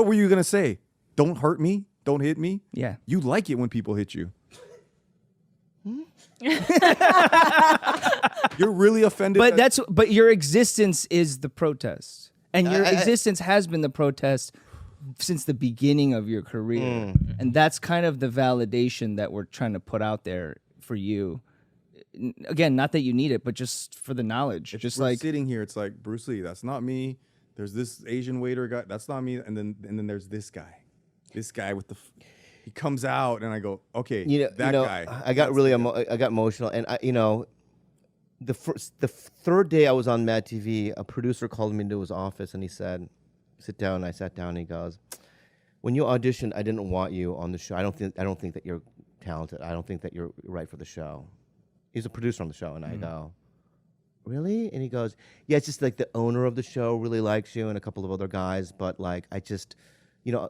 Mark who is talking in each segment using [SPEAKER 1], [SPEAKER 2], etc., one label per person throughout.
[SPEAKER 1] What were you gonna say? Don't hurt me. Don't hit me.
[SPEAKER 2] Yeah.
[SPEAKER 1] You like it when people hit you. You're really offended.
[SPEAKER 2] But your existence is the protest, and your existence has been the protest since the beginning of your career, and that's kind of the validation that we're trying to put out there for you. Again, not that you need it, but just for the knowledge.
[SPEAKER 1] It's
[SPEAKER 2] just
[SPEAKER 1] we're
[SPEAKER 2] like
[SPEAKER 1] sitting here, it's like Bruce Lee. That's not me. There's this Asian waiter guy. That's not me. And then there's this guy. This guy with the. He comes out, and I go, okay, that guy.
[SPEAKER 3] I got really I got emotional, and the third day I was on Mad TV, a producer called me into his office, and he said, "Sit down." And I sat down, and he goes, "When you auditioned, I didn't want you on the show. I don't think that you're talented. I don't think that you're right for the show." He's a producer on the show, and I go, "Really?" And he goes, "Yeah, it's just like the owner of the show really likes you, and a couple of other guys, but like I just."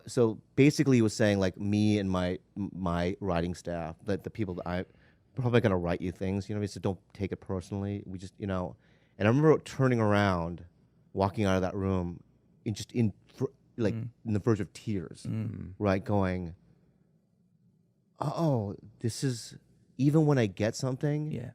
[SPEAKER 3] So basically he was saying like me and my writing staff, that the people that I'm probably gonna write you things, he said don't take it personally. We just, and I remember turning around, walking out of that room, in the verge of tears, right? Going, oh, this is even when I get something,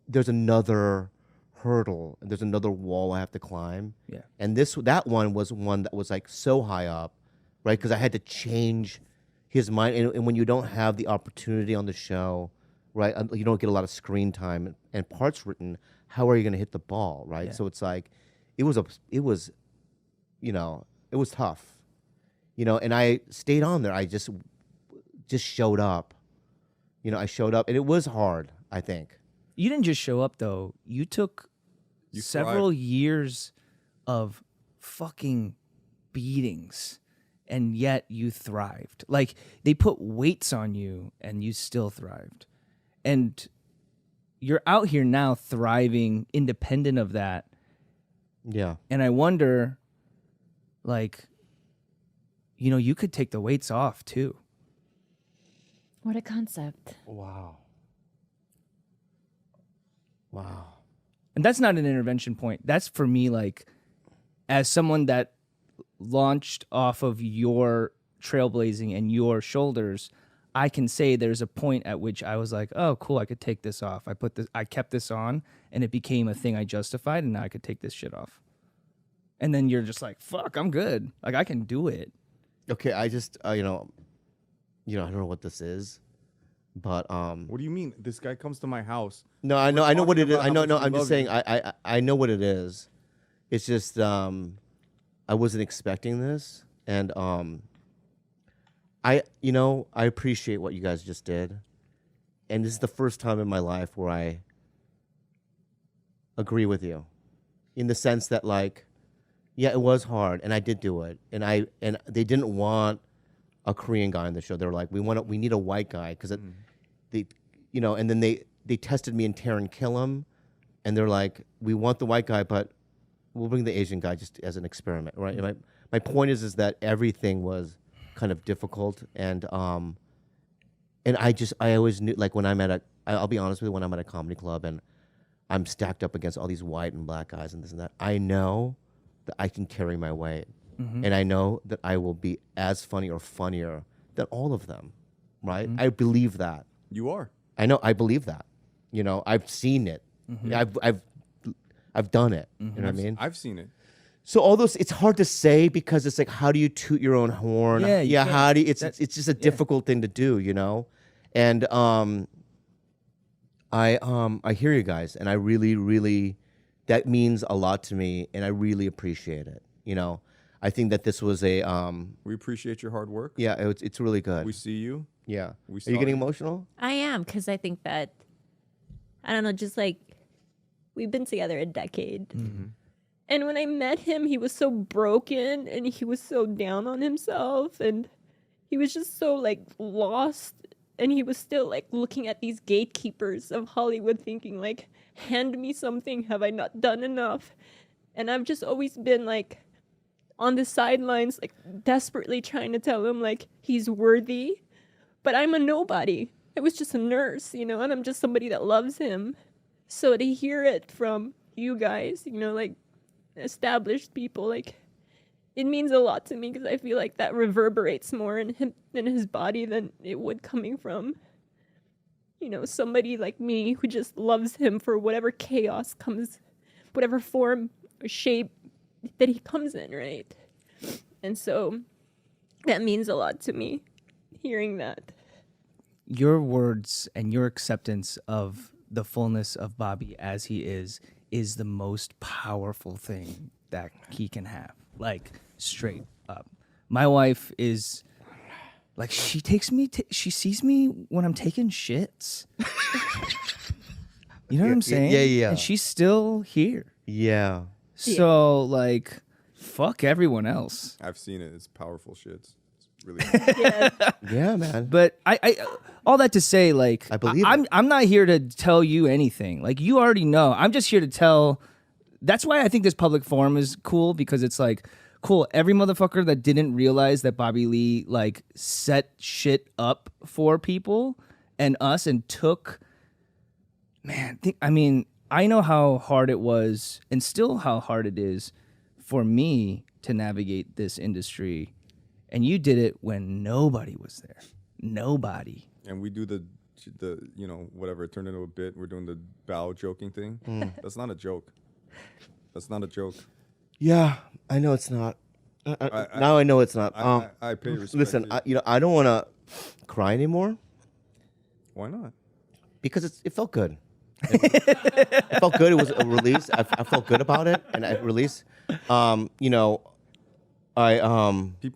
[SPEAKER 3] there's another hurdle, and there's another wall I have to climb.
[SPEAKER 2] Yeah.
[SPEAKER 3] And that one was one that was like so high up, right? Because I had to change his mind. And when you don't have the opportunity on the show, right, you don't get a lot of screen time and parts written, how are you going to hit the ball, right?
[SPEAKER 2] Yeah.
[SPEAKER 3] So it's like, it was tough, and I stayed on there. I just showed up, I showed up, and it was hard, I think.
[SPEAKER 2] You didn't just show up though. You took several years of fucking beatings, and yet you thrived. Like they put weights on you and you still thrived. And you're out here now thriving independent of that.
[SPEAKER 3] Yeah.
[SPEAKER 2] And I wonder, like, you could take the weights off too.
[SPEAKER 4] What a concept.
[SPEAKER 3] Wow.
[SPEAKER 2] And that's not an intervention point. That's for me, like, as someone that launched off of your trailblazing and your shoulders, I can say there's a point at which I was like, oh, cool, I could take this off. I kept this on, and it became a thing I justified, and now I could take this shit off. And then you're just like, fuck, I'm good. Like, I can do it.
[SPEAKER 3] Okay, I just, I don't know what this is. But
[SPEAKER 1] what do you mean? This guy comes to my house.
[SPEAKER 3] No, I know what it is. I know. No, I'm just saying. I know what it is. It's just I wasn't expecting this, and I appreciate what you guys just did, and this is the first time in my life where I agree with you, in the sense that like, yeah, it was hard, and I did do it, and they didn't want a Korean guy on the show. They were like, we need a white guy, because and then they tested me in Taron Killam, and they're like, we want the white guy, but we'll bring the Asian guy just as an experiment, right? And my point is that everything was kind of difficult, and I always knew, like, when I'll be honest with you, when I'm at a comedy club and I'm stacked up against all these white and black guys and this and that, I know that I can carry my weight. And I know that I will be as funny or funnier than all of them, right? I believe that.
[SPEAKER 1] You are.
[SPEAKER 3] I know. I believe that. I've seen it. I've done it. You know what I mean?
[SPEAKER 1] I've seen it.
[SPEAKER 3] So all those, it's hard to say, because it's like, how do you toot your own horn?
[SPEAKER 2] Yeah.
[SPEAKER 3] How do you, it's just a difficult thing to do, And I hear you guys, and I really, really, that means a lot to me, and I really appreciate it. I think that this was a.
[SPEAKER 1] We appreciate your hard work.
[SPEAKER 3] Yeah, it's really good.
[SPEAKER 1] We see you.
[SPEAKER 3] Yeah.
[SPEAKER 1] We
[SPEAKER 3] Are you getting emotional?
[SPEAKER 4] I am, because I think that, I don't know, just like, we've been together a decade. And when I met him, he was so broken, and he was so down on himself, and he was just so like lost, and he was still like looking at these gatekeepers of Hollywood thinking like, hand me something, have I not done enough? And I've just always been like on the sidelines, like desperately trying to tell him like he's worthy, but I'm a nobody. I was just a nurse, and I'm just somebody that loves him. So to hear it from you guys, like established people, like it means a lot to me because I feel like that reverberates more in him in his body than it would coming from, somebody like me who just loves him for whatever chaos comes, whatever form or shape that he comes in, right? And so that means a lot to me, hearing that.
[SPEAKER 2] Your words and your acceptance of the fullness of Bobby as he is the most powerful thing that he can have. Like, straight up. My wife is like, she takes me, she sees me when I'm taking shits. You know what I'm saying?
[SPEAKER 3] Yeah.
[SPEAKER 2] And she's still here.
[SPEAKER 3] Yeah.
[SPEAKER 2] So, like, fuck everyone else.
[SPEAKER 1] I've seen it. It's powerful shit. It's really.
[SPEAKER 4] Yeah.
[SPEAKER 3] Yeah, man.
[SPEAKER 2] But I all that to say, like,
[SPEAKER 3] I believe it.
[SPEAKER 2] I'm not here to tell you anything. Like, you already know. I'm just here to tell. That's why I think this public forum is cool, because it's like, cool. Every motherfucker that didn't realize that Bobby Lee like set shit up for people and us and took. Man, I know how hard it was, and still how hard it is for me to navigate this industry. And you did it when nobody was there. Nobody.
[SPEAKER 1] And we do the whatever, it turned into a bit. We're doing the bow joking thing. That's not a joke. That's not a joke.
[SPEAKER 3] Yeah, I know it's not. Now I know it's not.
[SPEAKER 1] I pay respect.
[SPEAKER 3] Listen,
[SPEAKER 1] to you.
[SPEAKER 3] I don't want to cry anymore
[SPEAKER 1] Why not?
[SPEAKER 3] because it felt good. It felt good. It was a release. I felt good about it, and I released.
[SPEAKER 1] People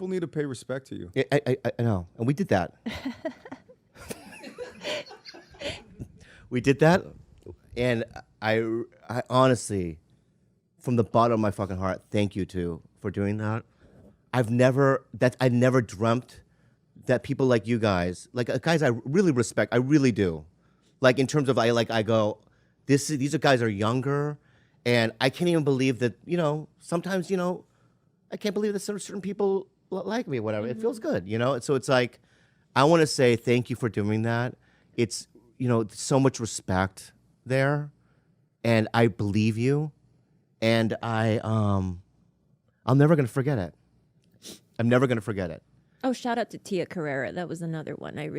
[SPEAKER 1] need to pay respect to you.
[SPEAKER 3] I know, and we did that. We did that, and I honestly, from the bottom of my fucking heart, thank you for doing that. I never dreamt that people like you guys, like guys I really respect, I really do. Like in terms of I go, these guys are younger, and I can't even believe that, sometimes, I can't believe that certain people like me, whatever. It feels good, So it's like, I want to say thank you for doing that. It's, so much respect there, and I believe you, and I'm never gonna forget it. I'm never gonna forget it.
[SPEAKER 4] Oh, shout out to Tia Carrera. That was another one. I really